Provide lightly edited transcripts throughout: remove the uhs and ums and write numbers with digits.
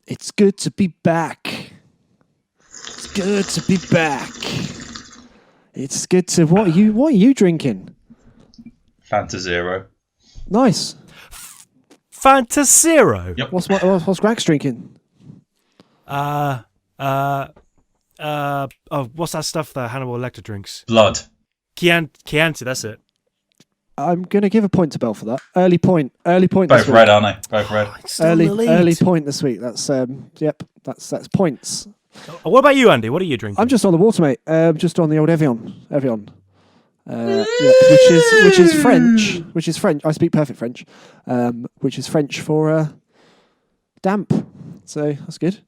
It's good to be back. It's good to be back. It's good to... What are you drinking? Fanta Zero. Nice. Fanta Zero? Yep. What's Grax drinking? What's that stuff that Hannibal Lecter drinks? Blood. Chianti, that's it. I'm going to give a point to Belle for that. Early point. Both This red, aren't they? Both red. Early point this week. That's that's points. What about you, Andy? What are you drinking? I'm just on the water, mate. Just on the old Evian. Which is French. Which is French. I speak perfect French. Which is French for damp. So that's good.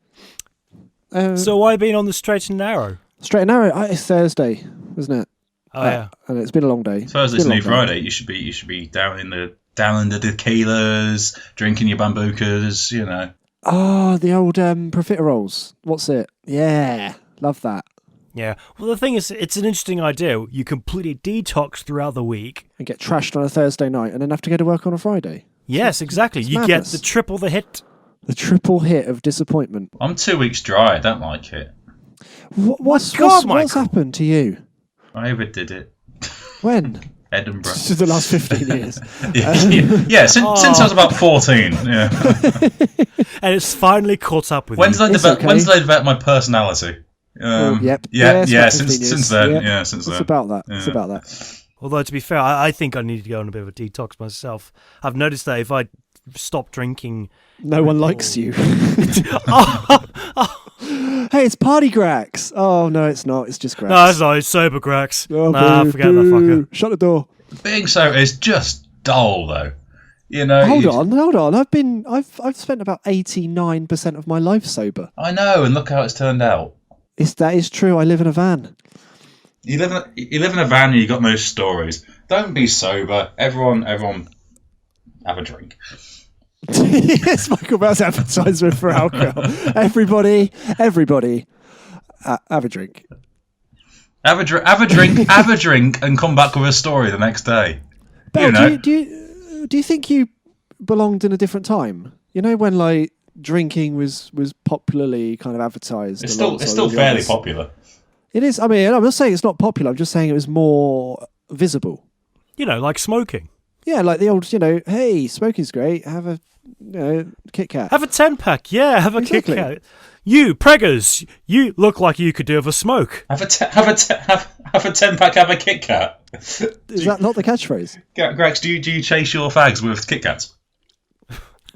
So why been on the straight and narrow? Straight and narrow. It's Thursday, isn't it? Oh yeah. And it's been a long day. Thursday's New Friday. You should be down in the tequilas, drinking your bambucas. You know. Oh, the old profiteroles. What's it? Yeah, love that. Yeah. Well, the thing is, it's an interesting idea. You completely detox throughout the week And get trashed on a Thursday night and then have to go to work on a Friday. Yes, exactly. You madness. get the triple hit. The triple hit of disappointment. I'm 2 weeks dry. I don't like it. What's happened to you? I overdid it. When? Edinburgh. The last 15 years. Since I was about 14. Yeah. And it's finally caught up with When's you. they developed my personality? Yep. Since then. Yep. Yeah, since then. It's about that. Yeah. It's about that. Although, to be fair, I think I need to go on a bit of a detox myself. I've noticed that if I stop drinking... No one likes you. Hey, it's Party Grax. Oh, no, it's not. It's just Grax. No, it's not. It's sober Grax. Oh, Forget that fucker. Shut the door. Being sober is just dull, though. You know. Hold on. I've spent about 89% of my life sober. I know, and look how it's turned out. That is true. I live in a van. You live in a van and you got no stories. Don't be sober. Everyone, have a drink. Yes, Michael Bell's advertisement for alcohol. Everybody, have a drink. Have a drink, and come back with a story the next day. Belle, you know. do you think you belonged in a different time? You know, when like drinking was popularly kind of advertised. It's still fairly popular. It is. I mean, I'm not saying it's not popular. I'm just saying it was more visible. You know, like smoking. Yeah, like the old, hey, smoking's great. Have a, Kit Kat. Have a 10-pack. Yeah, have a Exactly. Kit Kat. You, preggers, you look like you could do with a smoke. Have a 10-pack. Have a Kit Kat. Is that not the catchphrase? Grex, do you chase your fags with Kit Kats?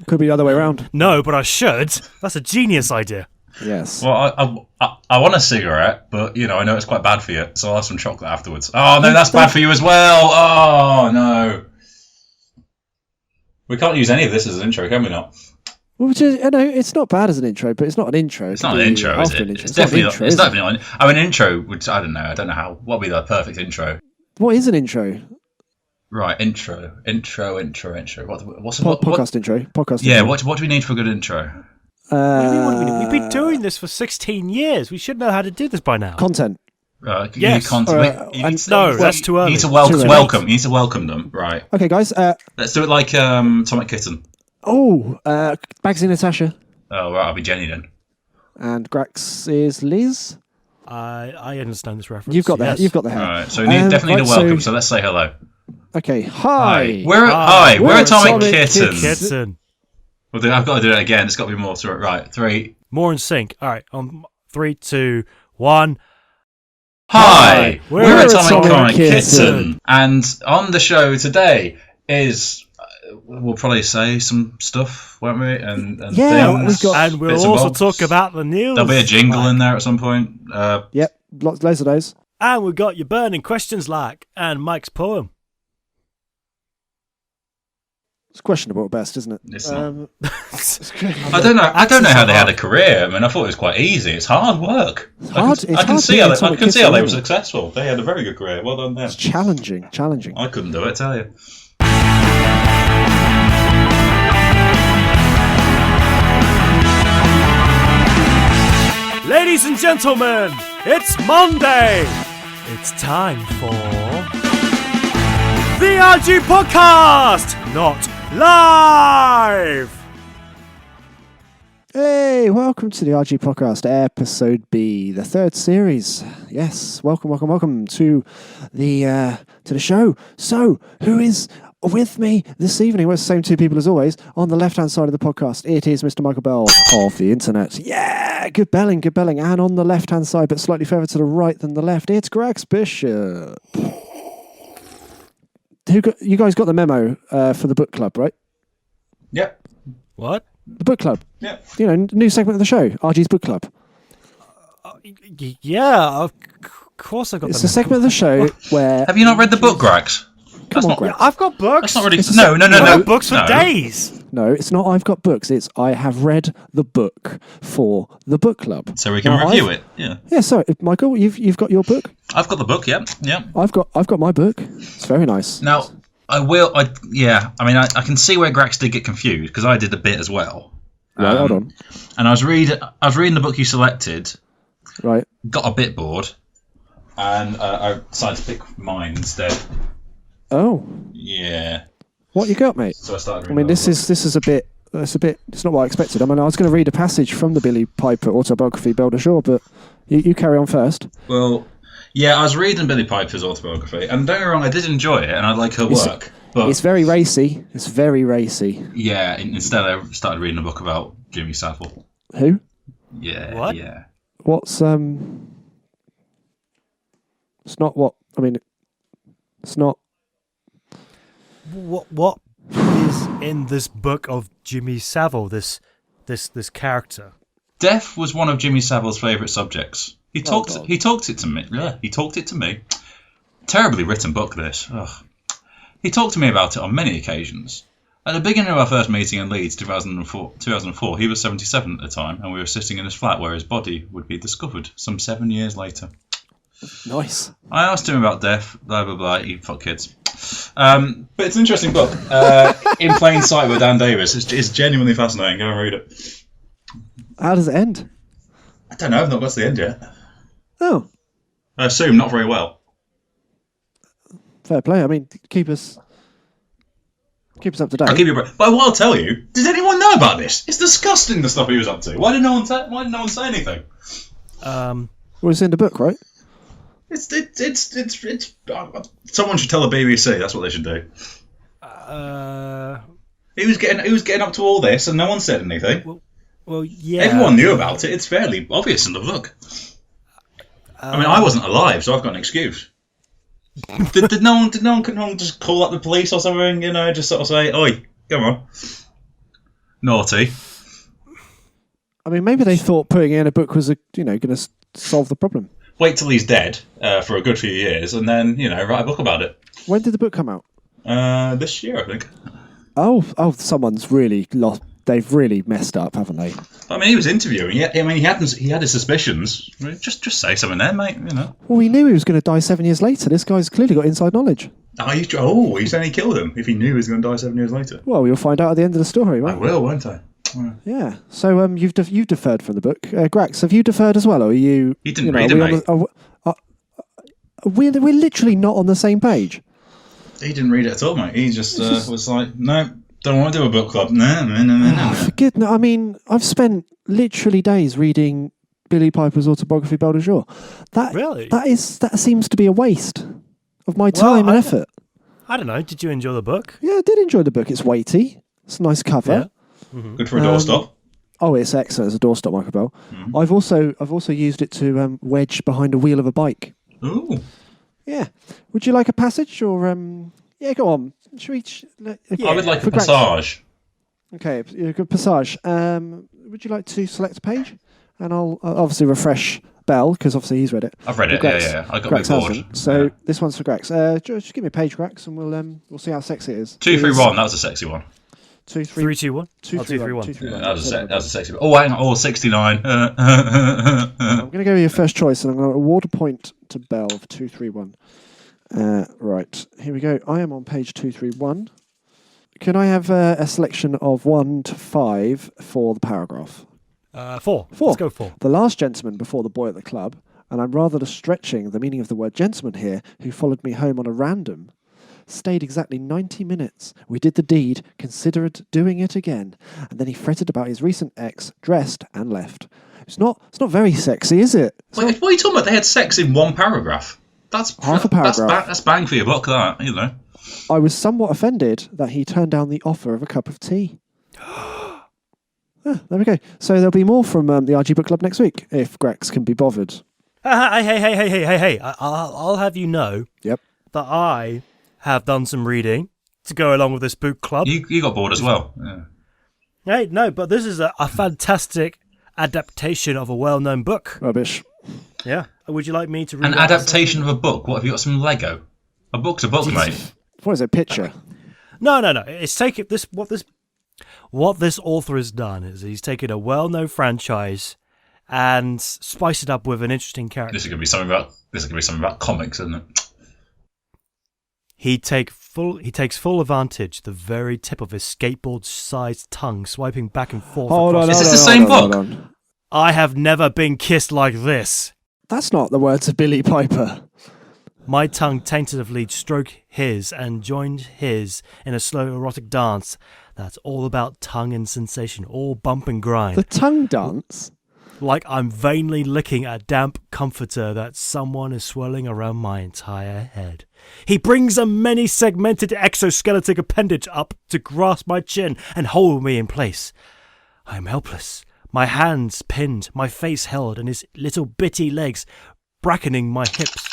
Could be the other way around. No, but I should. That's a genius idea. Yes. Well, I want a cigarette, but I know it's quite bad for you, so I'll have some chocolate afterwards. Oh no, that's bad for you as well. Oh no. We can't use any of this as an intro, can we not? Well, it's not bad as an intro, but it's not an intro. It's not an intro, is it? It's definitely not. It's definitely not. I mean, an intro would. I don't know how. What would be the perfect intro? What is an intro? Right, intro. What's podcast intro? Podcast. Yeah. Intro. What do we need for a good intro? We've been doing this for 16 years. We should know how to do this by now. Content. Yes. That's too early. You need to welcome. You need to welcome them. Right. Okay, guys. Let's do it like Atomic Kitten. Oh, Bagsy Natasha. Oh, right. I'll be Jenny then. And Grax is Liz. I understand this reference. You've got that. Yes. You've got the hair. All right. So we definitely need a welcome. So let's say hello. Okay. Hi. We're Atomic Kitten. Well, I've got to do it again. It's got to be more to it. Right. 3. More in sync. All right. 3, 2, 1. Hi. We're Atomic Kitten. And on the show today is we'll probably say some stuff, won't we? And things. And we'll also talk about the news. There'll be a jingle in there at some point. Yep. Loads of those. And we've got your burning questions and Mike's poem. It's questionable at best, isn't it? It's not. I don't know how they had a career. I mean, I thought it was quite easy. It's hard work. I can see how they were successful. They had a very good career. Well done them. It's challenging. I couldn't do it, I tell you. Ladies and gentlemen, it's Monday. It's time for the AhhGee Podcast, not live. Hey. Hey, welcome to the AhhGee Podcast, episode B, the third series. Yes, welcome to the show. So, who is with me this evening? We're the same two people as always. On the left-hand side of the podcast, it is Mr. Michael Bell of the internet. Yeah, good belling. And on the left-hand side, but slightly further to the right than the left, it's Grex Bishop. You guys got the memo for the book club, right? Yep. What? The book club. Yeah. You know, new segment of the show, AhhGee's Book Club. Yeah, of course I got. It's a segment of the show where. Have you not read the book, Grax? Come on, Grex. I've got books. That's not really. I've No. got books for days. No, it's not. I've got books. It's I have read the book for the book club. So we can review it. Yeah. Yeah. So, Michael, you've got your book. I've got the book. Yeah. I've got my book. It's very nice. Now I can see where Grax did get confused because I did a bit as well. Right, hold on. And I was reading the book you selected. Right. Got a bit bored, and I decided to pick mine instead. Oh. Yeah. What you got, mate? So I started. I mean, this is a bit. It's not what I expected. I mean, I was going to read a passage from the Billie Piper autobiography, Belle De Jour, but you carry on first. Well, yeah, I was reading Billie Piper's autobiography, and don't get me wrong, I did enjoy it, and I like her work. But it's very racy. It's very racy. yeah, instead I started reading a book about Jimmy Savile. Who? Yeah. What? Yeah. What's It's not what I mean. It's not. What is in this book of Jimmy Savile? This character. Death was one of Jimmy Savile's favourite subjects. He talked it to me. Yeah, he talked it to me. Terribly written book, this. Ugh. He talked to me about it on many occasions. At the beginning of our first meeting in Leeds, 2004, he was 77 at the time, and we were sitting in his flat where his body would be discovered some 7 years later. Nice. I asked him about death, blah, blah, blah. He fuck kids. But it's an interesting book. In Plain Sight by Dan Davis. It's genuinely fascinating. Go and read it. How does it end? I don't know. I've not got to the end yet. Oh. I assume not very well. Fair play. I mean, keep us up to date. I'll keep you. But what I'll tell you, did anyone know about this? It's disgusting the stuff he was up to. Why did no one say anything? Well, it's in the book, right? It's someone should tell the BBC. That's what they should do. He was getting up to all this, and no one said anything. Well, yeah. Everyone knew about it. It's fairly obvious in the book. I mean, I wasn't alive, so I've got an excuse. Did no one just call up the police or something? You know, just sort of say, "Oi, come on, naughty." I mean, maybe they thought putting it in a book was going to solve the problem. Wait till he's dead for a good few years, and then write a book about it. When did the book come out? This year, I think. Oh, someone's really lost. They've really messed up, haven't they? I mean, he was interviewing. He had his suspicions. Just say something there, mate. Well, he knew he was going to die 7 years later. This guy's clearly got inside knowledge. He's saying he killed him if he knew he was going to die 7 years later. Well, we'll find out at the end of the story, won't we? I will, won't I? Yeah. So you've deferred from the book. Grax, have you deferred as well, or are you? He didn't read it, mate. We're literally not on the same page. He didn't read it at all, mate. He just was like, no. Don't want to do a book club. No. I mean, I've spent literally days reading Billie Piper's autobiography, Belle De Jour. That seems to be a waste of my time and effort. I don't know. Did you enjoy the book? Yeah, I did enjoy the book. It's weighty. It's a nice cover. Yeah. Mm-hmm. Good for a doorstop. Oh, it's excellent as a doorstop, Michael Bell. Mm-hmm. I've also used it to wedge behind a wheel of a bike. Ooh. Yeah. Would you like a passage or? Yeah, go on. I would like a passage. Okay, a good passage. Would you like to select a page? And I'll obviously refresh Bell, because obviously he's read it. I've read it, yeah. I got Grex a bit bored. Hasn't. So this one's for Grex. Just give me a page, Grex, and we'll see how sexy it is. 231, that was a sexy one. 2, 3, 2, 1? 2, 3, 1. That was a sexy one. Oh, hang on. 69. I'm going to go with your first choice, and I'm going to award a point to Bell for 2, 3, 1. Right, here we go. I am on page 231. Can I have a selection of 1 to 5 for the paragraph? 4. Let's go 4. The last gentleman before the boy at the club, and I'm rather stretching the meaning of the word gentleman here, who followed me home on a random, stayed exactly 90 minutes. We did the deed, considered doing it again. And then he fretted about his recent ex, dressed, and left. It's not very sexy, is it? Wait, what are you talking about? They had sex in one paragraph. That's half a paragraph. That's bang for your buck, that, you know. I was somewhat offended that he turned down the offer of a cup of tea. There we go. So there'll be more from the AhhGee Book Club next week, if Grex can be bothered. Hey. I'll have you know that I have done some reading to go along with this book club. You got bored as well. Yeah. Hey, no, but this is a fantastic adaptation of a well-known book. Rubbish. Yeah. Would you like me to read an adaptation of a book? What, have you got some Lego? A book's a book, mate. What is it, picture? No. It's taken this. What this author has done is he's taken a well-known franchise and spiced it up with an interesting character. This is going to be something about comics, isn't it? He takes full advantage, the very tip of his skateboard-sized tongue swiping back and forth. Is this the same book? I have never been kissed like this. That's not the words of Billie Piper. My tongue tentatively stroked his and joined his in a slow erotic dance. That's all about tongue and sensation, all bump and grind. The tongue dance? Like I'm vainly licking a damp comforter that someone is swirling around my entire head. He brings a many-segmented exoskeleton appendage up to grasp my chin and hold me in place. I am helpless, my hands pinned, my face held, and his little bitty legs bracketing my hips.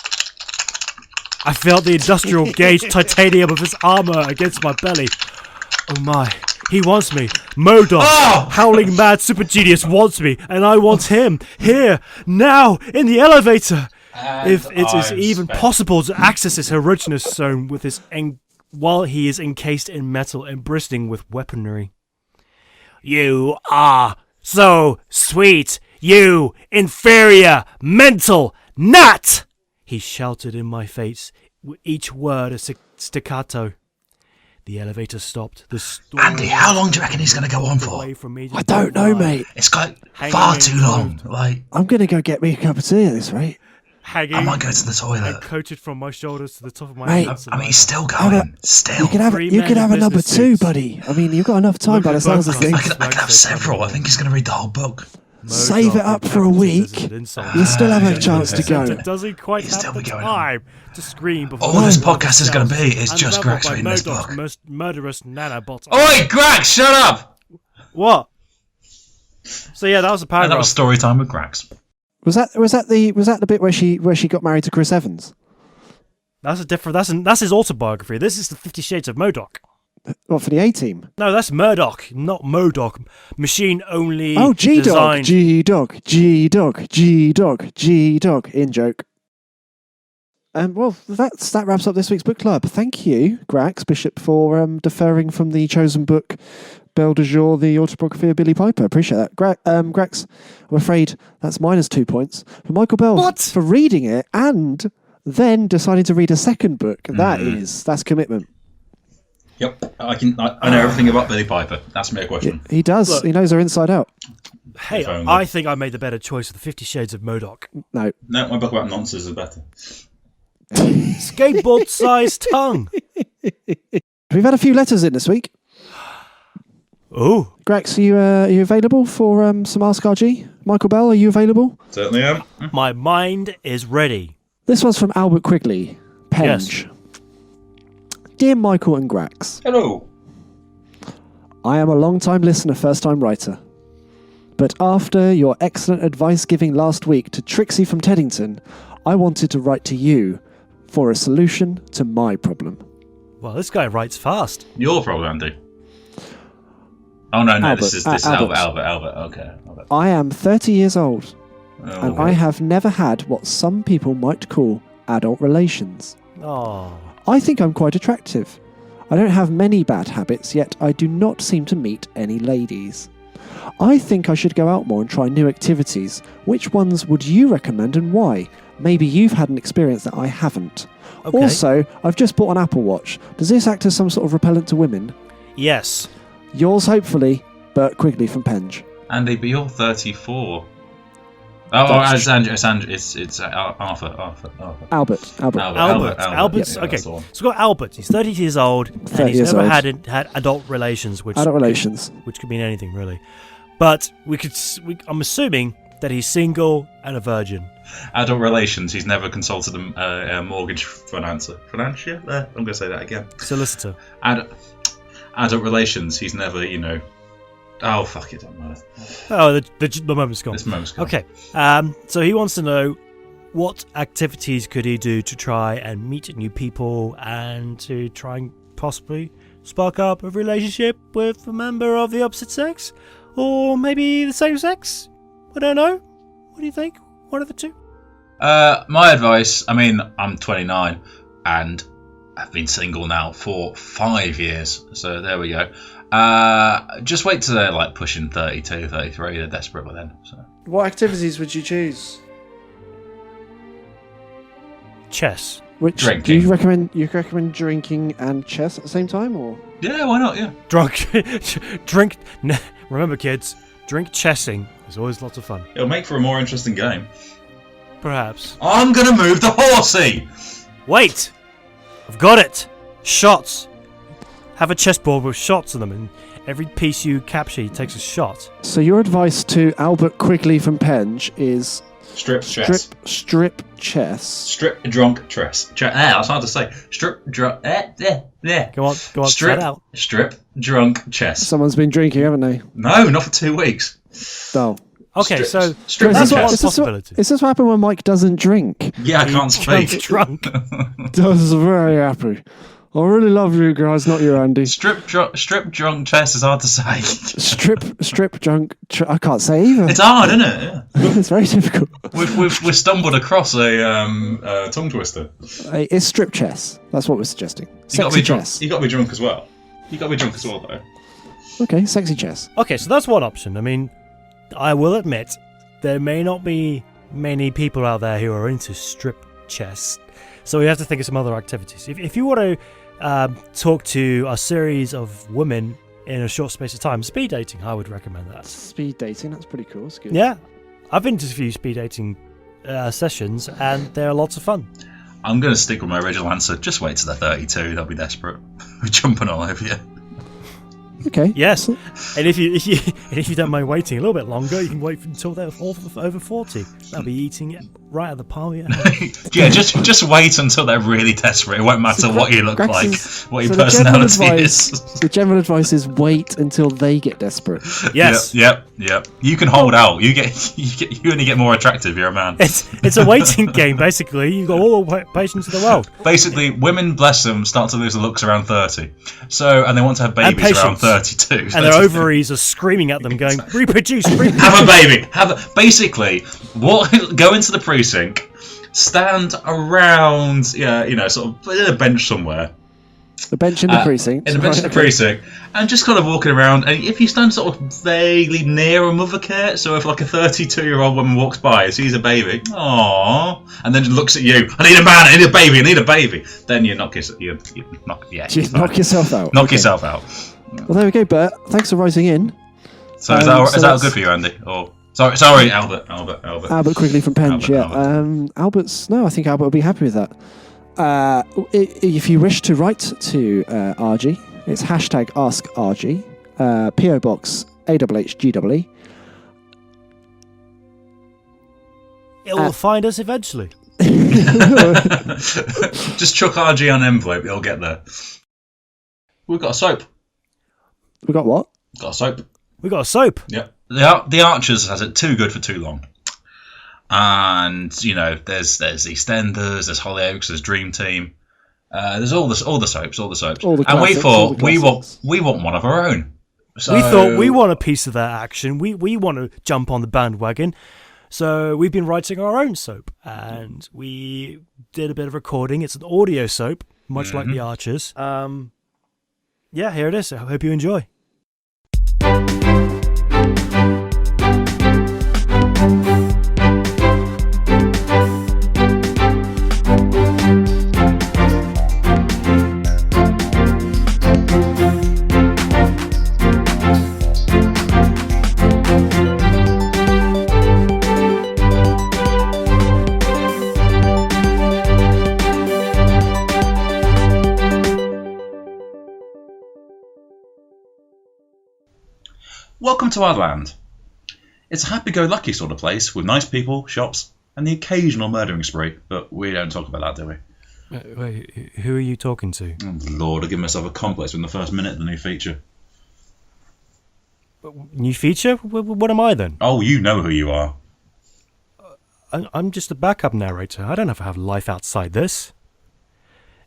I felt the industrial gauge titanium of his armour against my belly. Oh my, he wants me. MODOK, howling mad super genius wants me, and I want him, here, now, in the elevator. And if it is even possible to access his erogenous zone with his while he is encased in metal and bristling with weaponry. You are so sweet, you inferior mental nut! He shouted in my face, each word a staccato. The elevator stopped. Andy, how long do you reckon he's going to go on for? I don't know, mate. It's got far too long. Like, I'm going to go get me a cup of tea at this rate. I might go to the toilet. And coated from my shoulders to the top of my head. head. I mean, he's still going. Still. You could have a number two, buddy. I mean, you've got enough time by the sounds of things. I could have several. I think he's going to read the whole book. Save it up for a week. You still have a chance to go. Does he quite have the time to scream before... All this podcast is going to be is just Grex reading this book. Most murderous nanobot. Oi, Grex, shut up! What? So yeah, that was a paragraph. That was story time with Grex. Was that the bit where she got married to Chris Evans? That's a different. That's his autobiography. This is the 50 Shades of MODOK. What, for the A-Team? No, that's MODOK, not MODOK. Machine only. Oh, G-Dog, designed... G-Dog. In joke. Well, that wraps up this week's book club. Thank you, Grax Bishop, for deferring from the chosen book, Belle De Jour, the autobiography of Billie Piper. Appreciate that. Grax, I'm afraid that's -2 points for Michael Bell for reading it and then deciding to read a second book. That's commitment. Yep, I know everything about Billie Piper. That's my question. He does. Look, he knows her inside out. Hey, I think I made the better choice of the 50 Shades of MODOK. No, my book about nonsense is better. Skateboard-sized tongue. We've had a few letters in this week. Oh, Grex, are you available for some Ask AhhGee? Michael Bell, are you available? Certainly am. My mind is ready. This one's from Albert Quigley, Penge. Yes. Dear Michael and Grax. Hello. I am a long-time listener, first-time writer. But after your excellent advice giving last week to Trixie from Teddington, I wanted to write to you for a solution to my problem. Well, this guy writes fast. Your problem, Andy. Oh, no, Albert, this is Albert. Okay. Albert. I am 30 years old, and I have never had what some people might call adult relations. Oh. I think I'm quite attractive. I don't have many bad habits, yet I do not seem to meet any ladies. I think I should go out more and try new activities. Which ones would you recommend and why? Maybe you've had an experience that I haven't. Okay. Also, I've just bought an Apple Watch. Does this act as some sort of repellent to women? Yes. Yours, hopefully, Bert Quigley from Penge. Andy, but you're 34. It's Arthur. Albert. Albert's yeah, okay. that's the one. So we've got Albert. He's 30 years old, and 30 he's years never old. had adult relations, which Which could mean anything really. But I'm assuming that he's single and a virgin. Adult relations. He's never consulted a mortgage financier. Financier? There, I'm going to say that again. Solicitor. Adult relations. He's never, Oh fuck it, don't matter. Oh, the moment's gone. This moment's gone. Okay. So he wants to know what activities could he do to try and meet new people and to try and possibly spark up a relationship with a member of the opposite sex, or maybe the same sex. I don't know. What do you think? One of the two. My advice. I mean, I'm 29 and I've been single now for 5 years. So there we go. Just wait till they're like pushing 32, 33. They're desperate by then. So. What activities would you choose? Chess. Which Drinking. do you recommend drinking and chess at the same time, or? Yeah, why not? Yeah. Drink. Remember, kids, drink chessing. There's always lots of fun. It'll make for a more interesting game. Perhaps. I'm gonna move the horsey. Wait! I've got it! Shots! Have a chessboard with shots in them, and every piece you capture takes a shot. So your advice to Albert Quigley from Penge is Strip chess. Strip chess. Strip drunk chess. That's hard to say. Strip drunk. Go on, Strip, set out. Strip drunk chess. Someone's been drinking, haven't they? No, not for 2 weeks. Oh. Okay, so strip that's drunk one chess. possibility. Is this what happened when Mike doesn't drink? Yeah, I can't speak. Drunk. Does very happy. I really love you guys, not you, Andy. Strip drunk chess is hard to say. Strip drunk. I can't say either. It's hard, isn't it? Yeah. It's very difficult. We've stumbled across a tongue twister. It's strip chess. That's what we're suggesting. You got to Sexy be drunk. chess. You got to be drunk as well. You got to be drunk as well, though. Okay, sexy chess. Okay, so that's one option. I mean, I will admit there may not be many people out there who are into strip chess, so we have to think of some other activities. If you want to talk to a series of women in a short space of time, speed dating, I would recommend that. Speed dating, that's pretty cool. It's good. Yeah, I've been to a few speed dating sessions, and they're lots of fun. I'm going to stick with my original answer. Just wait till they're 32. They'll be desperate. We're jumping all over you. Okay. Yes, and if you don't mind waiting a little bit longer, you can wait until they're over 40. They'll be eating it right at the palm of your hand. Yeah, just wait until they're really desperate. It won't matter what you look like, what your so personality is. The general advice is wait until they get desperate. Yes. Yep. You can hold out. You only get more attractive. You're a man. It's a waiting game, basically. You've got all the patience in the world. Basically, women, bless them, start to lose the looks around 30. And they want to have babies around 32. And their ovaries are screaming at them, going, reproduce. Have a baby. Basically, go into the precinct, stand around, sort of in a bench somewhere. The bench in the precinct. In the bench in the precinct, and just kind of walking around. And if you stand sort of vaguely near a mother care, so if like a 32-year-old woman walks by and sees a baby, aww, and then looks at you, I need a man, I need a baby, then you knock yourself out. Knock yourself out. Well, there we go, Bert. Thanks for writing in. So is that good for you, Andy? Or sorry, Albert. Albert Quigley from Penge. Albert's. No, I think Albert will be happy with that. If you wish to write to AhhGee, it's #AskAhhGee, PO Box AhhGee. It will find us eventually. Just chuck AhhGee on an envelope, it'll get there. We've got a soap. We got what? Got a soap. We got a soap. Yeah. The Archers has it too good for too long. And there's EastEnders, there's Hollyoaks, there's Dream Team, there's all the soaps, and we thought we want one of our own. So we thought we want a piece of that action. We want to jump on the bandwagon. So we've been writing our own soap, and we did a bit of recording. It's an audio soap, much like the Archers. Yeah, here it is. I hope you enjoy. welcome to our land. It's a happy-go-lucky sort of place with nice people, shops, and the occasional murdering spree. But we don't talk about that, do we? Wait, who are you talking to? Oh, Lord, I give myself a complex in the first minute of the new feature. New feature? What am I then? Oh, you know who you are. I'm just a backup narrator. I don't have life outside this.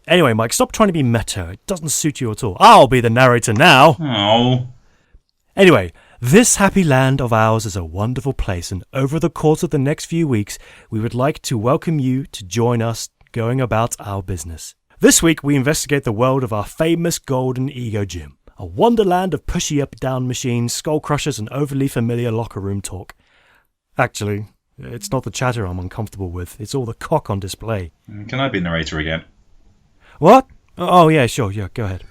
Anyway, Mike, stop trying to be meta. It doesn't suit you at all. I'll be the narrator now. Oh. Anyway, this happy land of ours is a wonderful place, and over the course of the next few weeks, we would like to welcome you to join us going about our business. This week, we investigate the world of our famous Golden Ego Gym, a wonderland of pushy up-down machines, skull crushers, and overly familiar locker room talk. Actually, it's not the chatter I'm uncomfortable with, it's all the cock on display. Can I be narrator again? What? Oh, yeah, sure, yeah, go ahead.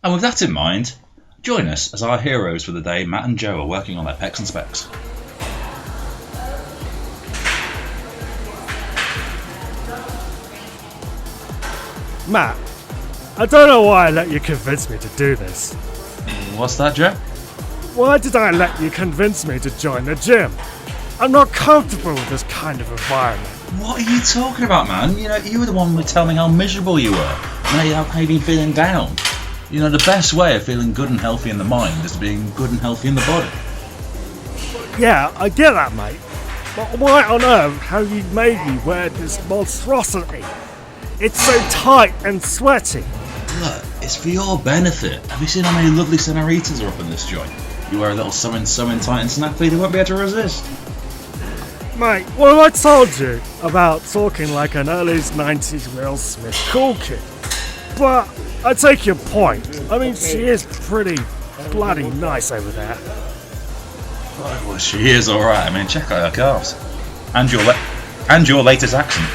And with that in mind, join us as our heroes for the day, Matt and Joe, are working on their pecs and specs. Matt, I don't know why I let you convince me to do this. What's that, Joe? Why did I let you convince me to join the gym? I'm not comfortable with this kind of environment. What are you talking about, man? You know, you were the one who told me how miserable you were, and how you've been feeling down. You know, the best way of feeling good and healthy in the mind is being good and healthy in the body. Yeah, I get that, mate. But why on earth have you made me wear this monstrosity? It's so tight and sweaty. Look, it's for your benefit. Have you seen how many lovely senoritas are up in this joint? You wear a little sewing tight and snappy, they won't be able to resist. Mate, what have I told you about talking like an early 90s Will Smith cool kid? But I take your point. I mean, she is pretty bloody nice over there. Oh, well, she is alright. I mean, check out her calves. And your latest accent.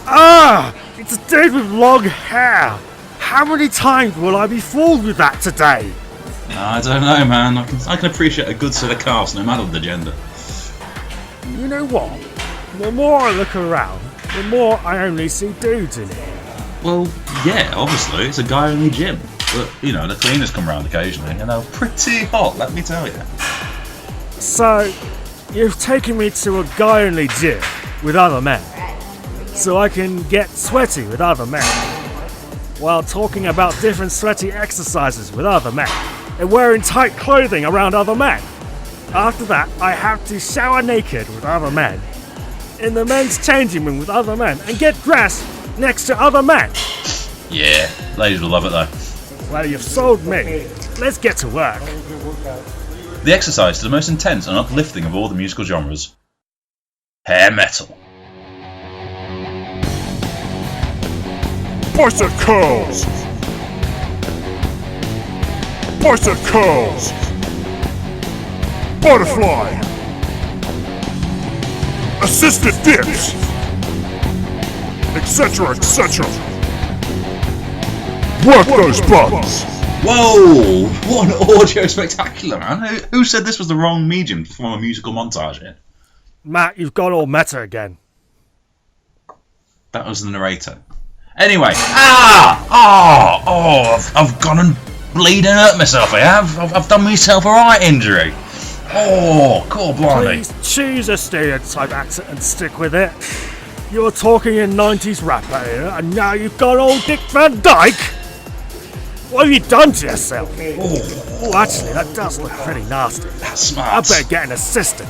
Ah! It's a dude with long hair! How many times will I be fooled with that today? I don't know, man. I can appreciate a good set of calves no matter the gender. You know what? The more I look around, the more I only see dudes in here. Well, yeah, obviously, it's a guy-only gym. But, you know, the cleaners come round occasionally, and they're pretty hot, let me tell you. So, you've taken me to a guy-only gym with other men, so I can get sweaty with other men, while talking about different sweaty exercises with other men, and wearing tight clothing around other men. After that, I have to shower naked with other men, in the men's changing room with other men, and get dressed next to other men. Yeah, ladies will love it though. Well, you've sold me. Let's get to work. The exercise is the most intense and uplifting of all the musical genres. Hair metal. Bicep curls! Bicep curls! Butterfly! Assisted dips! Etc, etc. Work those buttons! Whoa! What an audio spectacular, man. Who said this was the wrong medium to form a musical montage in? Matt, you've gone all meta again. That was the narrator. Anyway, I've gone and bleeding hurt myself. I've done myself a right injury. Oh, God blimey. Please choose a stereotype accent and stick with it. You were talking in 90s rap here, and now you've gone all Dick Van Dyke. What have you done to yourself? Oh, actually, that does look pretty nasty. That's smart. I better get an assistant.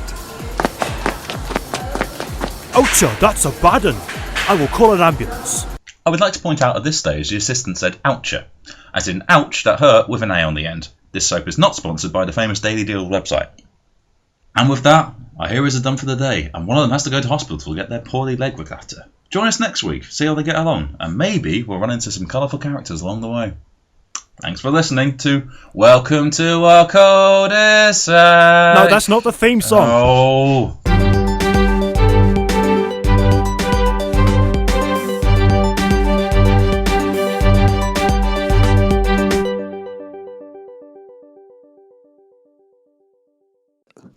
Oucha, that's a bad one. I will call an ambulance. I would like to point out at this stage the assistant said oucher, as in ouch that hurt with an A on the end. This soap is not sponsored by the famous Daily Deal website. And with that, our heroes are done for the day, and one of them has to go to hospital to get their poorly leg looked after. Join us next week, see how they get along, and maybe we'll run into some colourful characters along the way. Thanks for listening to Welcome to our Cul-De-Sac. No, that's not the theme song. Oh.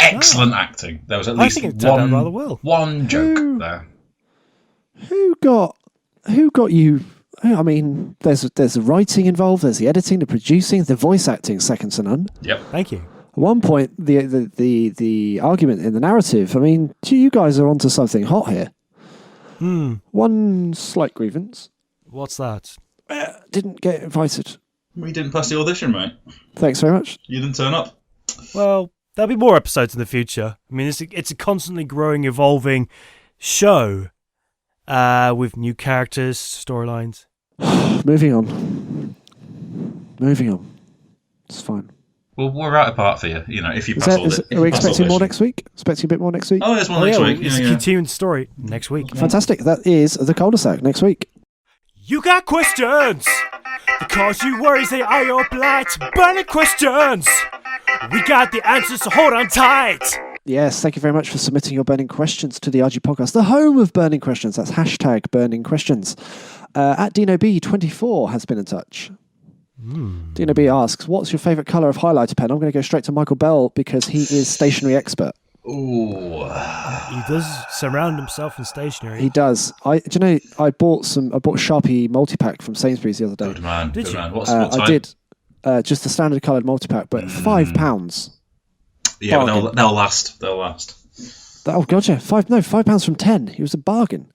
Excellent acting. There was at least I think it turned out rather well. One joke there. Who got you? I mean, there's the writing involved, there's the editing, the producing, the voice acting, second to none. Yep. Thank you. one point, the argument in the narrative, I mean, you guys are onto something hot here. One slight grievance. What's that? Didn't get invited. We didn't pass the audition, mate. Thanks very much. You didn't turn up. Well, there'll be more episodes in the future. I mean, it's a constantly growing, evolving show with new characters, storylines. Moving on. It's fine. Well, we're out of part for you. You know, if you pass all Are we expecting more next week? Expecting a bit more next week? Oh, there's one next week. It's a continuing story next week. Fantastic. That is the Cul-De-Sac next week. You got questions? Because you worries they are your blight. Burning questions. We got the answers, so hold on tight. Yes, thank you very much for submitting your burning questions to the AhhGee Podcast, the home of burning questions. That's hashtag burning questions. At DinoB24 has been in touch. Dino B asks, what's your favourite colour of highlighter pen? I'm going to go straight to Michael Bell because he is stationery expert. Ooh. He does surround himself in stationery. He does. I bought Sharpie multi-pack from Sainsbury's the other day. Good man. Did Good you? man. What type? I did. Just the standard coloured multi-pack, but £5. Yeah, but they'll last. They'll last. Oh, God, yeah. £5 from 10. It was a bargain.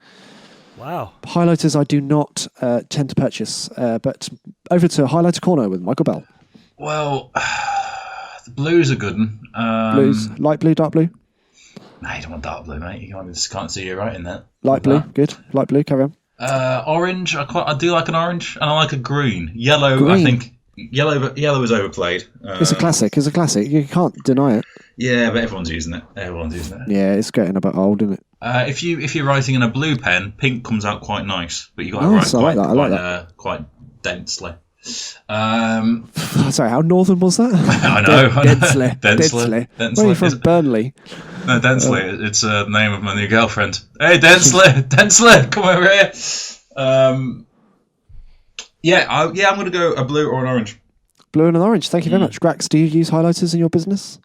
Wow. Highlighters I do not tend to purchase, but over to Highlighter Corner with Michael Bell. Well, the blues are good. Blues, light blue, dark blue? No, you don't want dark blue, mate. You can't see you right in there. Light blue, good. Light blue, carry on. Orange, I do like an orange, and I like a green. Yellow, I think. Yellow is overplayed. It's a classic. You can't deny it. Yeah, but everyone's using it. Yeah, it's getting a bit old, isn't it? If you're writing in a blue pen, pink comes out quite nice, but you got to write quite densely. Sorry, how northern was that? I know. Densely. Where are you from? Burnley? No, Densely. It's the name of my new girlfriend. Hey, Densely, come over here. I'm going to go a blue or an orange. Blue and an orange. Thank you very much. Grax, do you use highlighters in your business?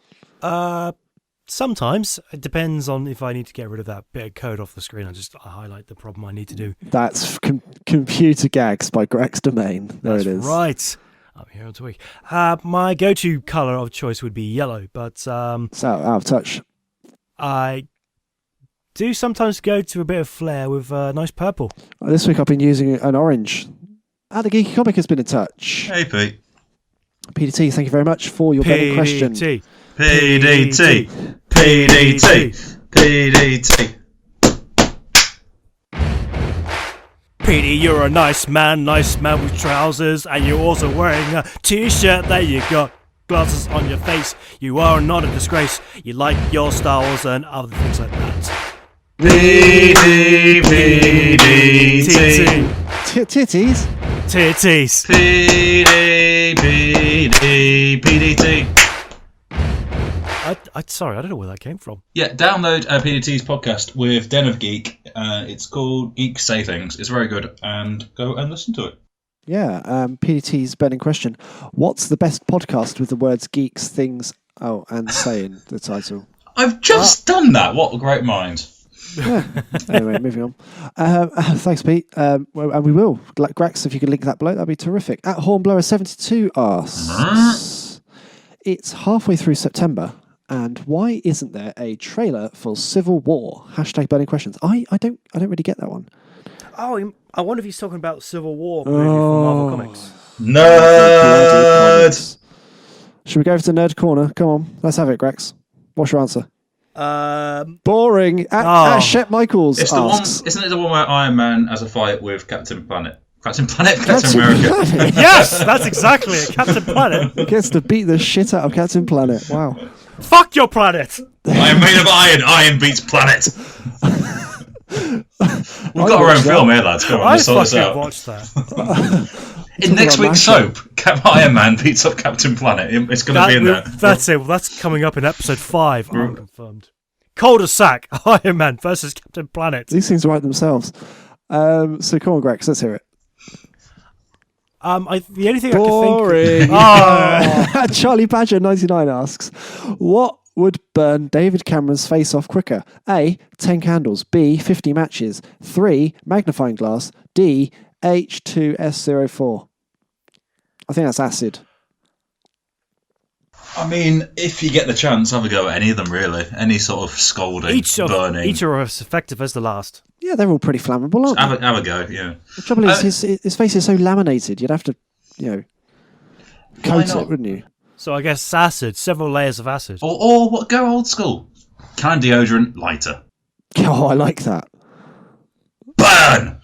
Sometimes. It depends on if I need to get rid of that bit of code off the screen. I highlight the problem I need to do. That's Computer Gags by Grax Domain. That's it is. Right. I'm here on Twig. My go-to colour of choice would be yellow, but it's out of touch. I do sometimes go to a bit of flair with nice purple. This week I've been using an orange. The Geeky Comic has been in touch. Hey, Pete. PDT, thank you very much for your burning question. PDT. Petey, you're a nice man with trousers, and you're also wearing a t-shirt. There you got glasses on your face. You are not a disgrace. You like your Star Wars and other things like that. PDT. Titties. PDT. Sorry, I don't know where that came from. Yeah, download PDT's podcast with Den of Geek. It's called Geeks Say Things. It's very good, and go and listen to it. Yeah, PDT's burning question. What's the best podcast with the words geeks, things, and saying the title? I've just done that. What a great mind. Yeah. Anyway, moving on. Thanks, Pete. And we will. Grax, if you could link that below, that'd be terrific. At Hornblower72 asks, it's halfway through September, and why isn't there a trailer for Civil War? Hashtag burning questions. I don't really get that one. Oh, I wonder if he's talking about Civil War movie from Marvel Comics. Nerd! Should we go over to Nerd Corner? Come on, let's have it, Grax. What's your answer? Boring. Shep Michaels asks. Isn't it the one where Iron Man has a fight with Captain America. Yes, that's exactly it. Captain Planet gets to beat the shit out of Captain Planet. Wow. Fuck your planet. I am made of iron. Iron beats planet. We've got our own film here, lads. Come on, let's sort this out. Watch that. In next week's soap, Iron Man beats up Captain Planet. It's going to be in there. That's it. Well, that's coming up in episode 5. Unconfirmed. Cul-De-Sac, Iron Man versus Captain Planet. These things write themselves. So come on, Grex, let's hear it. The only thing Boring. I can think. Charlie Badger 99 asks, what would burn David Cameron's face off quicker? A, 10 candles. B, 50 matches. 3, magnifying glass. D, H2S04. I think that's acid. I mean, if you get the chance, have a go at any of them, really. Any sort of scalding, burning. Each are as effective as the last. Yeah, they're all pretty flammable, aren't they? Have a go, yeah. The trouble is, his face is so laminated, you'd have to, coat it, wouldn't you? So I guess acid, several layers of acid. Or what? Go old school. Can deodorant, lighter. Oh, I like that. Burn!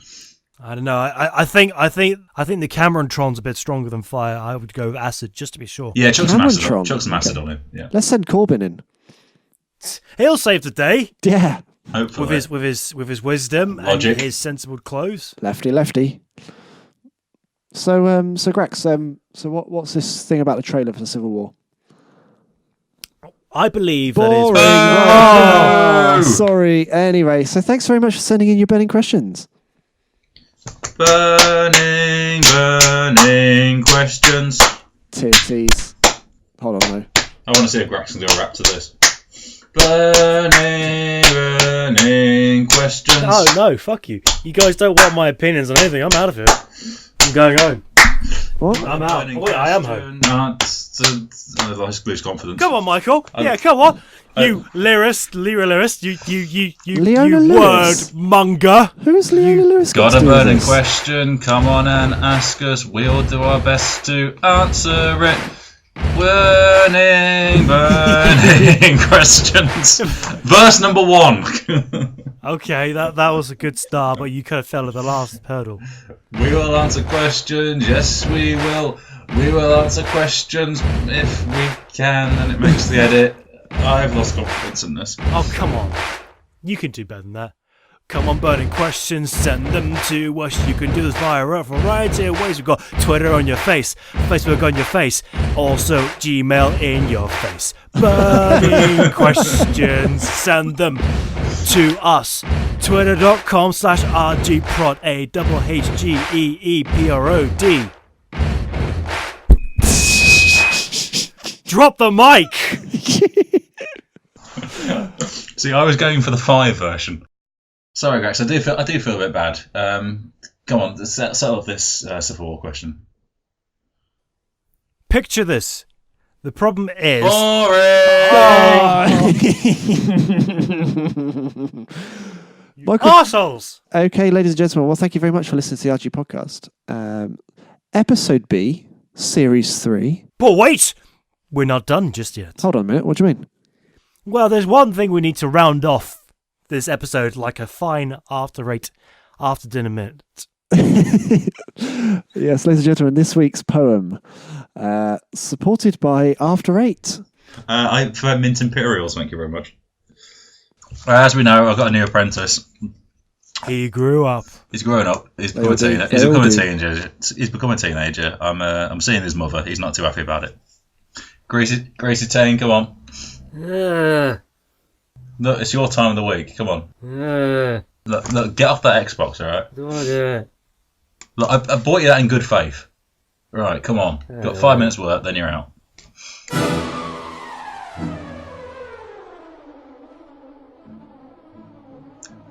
I don't know. I think the Cameron Tron's a bit stronger than fire. I would go with acid just to be sure. Yeah, chuck some acid on him. Yeah. Let's send Corbyn in. He'll save the day. Yeah. Hopefully. With his wisdom Logic. and his sensible clothes. Lefty. So Grax, so what's this thing about the trailer for the Civil War? I believe Boring. that is. Sorry. Anyway, so thanks very much for sending in your burning questions. Burning questions. Titties. Hold on, though. I want to see if Grax can do a rap to this. Burning questions. Oh no, fuck you. You guys don't want my opinions on anything. I'm out of here. I'm going home. What? I'm out. Oh, yeah, I am home. I lose confidence. Come on, Michael. Come on. You lyrist, you Leona word Lewis? monger. Who's Leona Lewis? Got a burning question? Come on and ask us. We'll do our best to answer it. Burning questions. Verse number 1. Okay, that was a good start, but you kind of fell at the last hurdle. We will answer questions. Yes, we will. We will answer questions if we can, and it makes the edit. I've lost confidence in this. Oh, come on. You can do better than that. Come on, burning questions, send them to us. You can do this via a variety of ways. We've got Twitter on your face, Facebook on your face, also Gmail in your face. Burning questions, send them to us. Twitter.com/AhhGeeProd, AhhGeeProd. Drop the mic! See, I was going for the 5 version. Sorry, Grax, I do feel a bit bad. Come on, settle this Civil War question. Picture this. The problem is... Michael, arseholes! okay, ladies and gentlemen, well, thank you very much for listening to the AhhGee Podcast. Episode B, Series 3. But wait! We're not done just yet. Hold on a minute, what do you mean? Well, there's one thing we need to round off this episode like a fine after dinner minute. Yes, ladies and gentlemen, this week's poem, supported by After 8. I prefer Mint Imperials, thank you very much. As we know, I've got a new apprentice. He grew up. He's growing up. He's become a teenager. I'm seeing his mother. He's not too happy about it. Gracie Tane, come on. Look, it's your time of the week. Come on. Look, get off that Xbox, all right? Don't want to do it. Look, I bought you that in good faith. Right, come on. Got 5 minutes work, then you're out.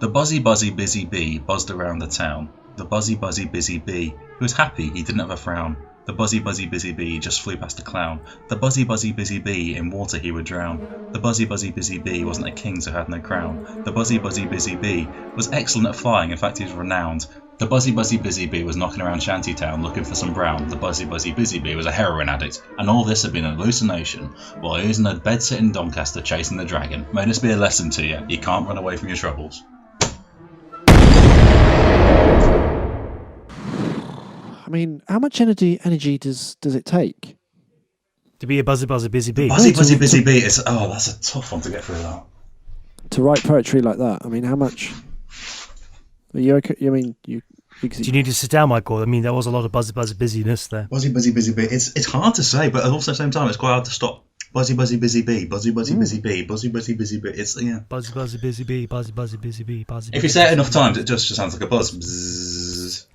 The buzzy busy bee buzzed around the town. The buzzy busy bee, who was happy he didn't have a frown. The buzzy busy bee just flew past a clown. The buzzy busy bee, in water he would drown. The buzzy busy bee wasn't a king so had no crown. The buzzy busy bee was excellent at flying, in fact he was renowned. The buzzy busy bee was knocking around Shantytown looking for some brown. The buzzy busy bee was a heroin addict, and all this had been an hallucination while he was in a bed-sitting Doncaster chasing the dragon. May this be a lesson to you, you can't run away from your troubles. I mean, how much energy does it take? To be a buzzy busy bee. Buzzy busy bee is... Oh, that's a tough one to get through that. To write poetry like that? I mean, how much... Are you okay? I mean, Do you need to sit down, Michael? I mean, there was a lot of buzzy busyness there. Buzzy busy bee. It's hard to say, but also at the same time, it's quite hard to stop. Buzzy busy bee. Buzzy busy bee. Buzzy busy bee. It's, yeah. Buzzy busy bee. Buzzy busy bee. If you say it enough times, it just sounds like a buzz. Bzzz.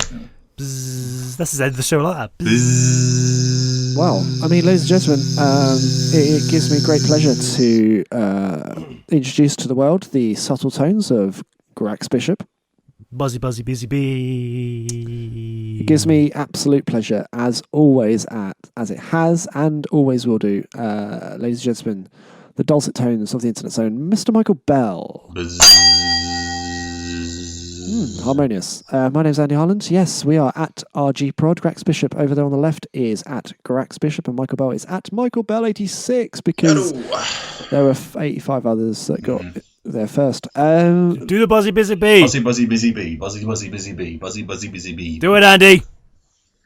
Bzzz. That's the end of the show like that. Bzzz. Well, I mean, ladies and gentlemen, it gives me great pleasure to introduce to the world the subtle tones of Grax Bishop. Buzzy busy bee. gives me absolute pleasure, as always, as it has and always will do. Ladies and gentlemen, the dulcet tones of the internet's own Mr. Michael Bell. Harmonious. My name's Andy Harland. Yes, we are at AhhGee Prod. Grax Bishop over there on the left is at Grax Bishop, and Michael Bell is at Michael Bell 86 because there were 85 others that got there first. Do the buzzy busy bee. Buzzy busy busy bee. Buzzy busy busy bee. Buzzy busy bee. Do it, Andy.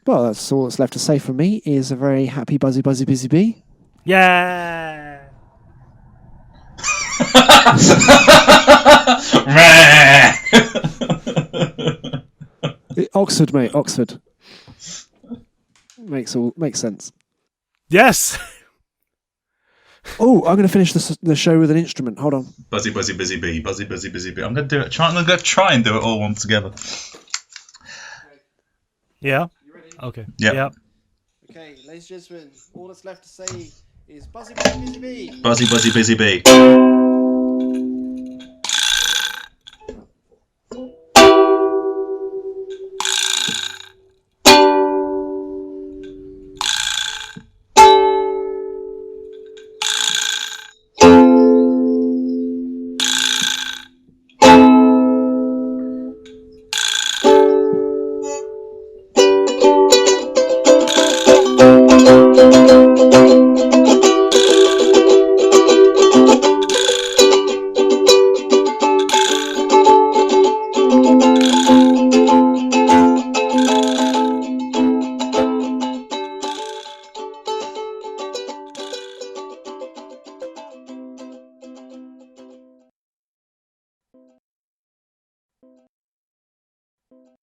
Well, that's all that's left to say from me is a very happy buzzy busy bee. Yeah. Oxford, mate. Oxford. Makes sense. Yes. Oh, I'm going to finish the show with an instrument. Hold on. Buzzy busy busy bee. Buzzy busy busy bee. I'm going to do it. I'm going to try and do it all one together. Yeah. Okay. Yeah. Okay, ladies and gentlemen, all that's left to say is buzzy busy bee. Buzzy busy busy bee.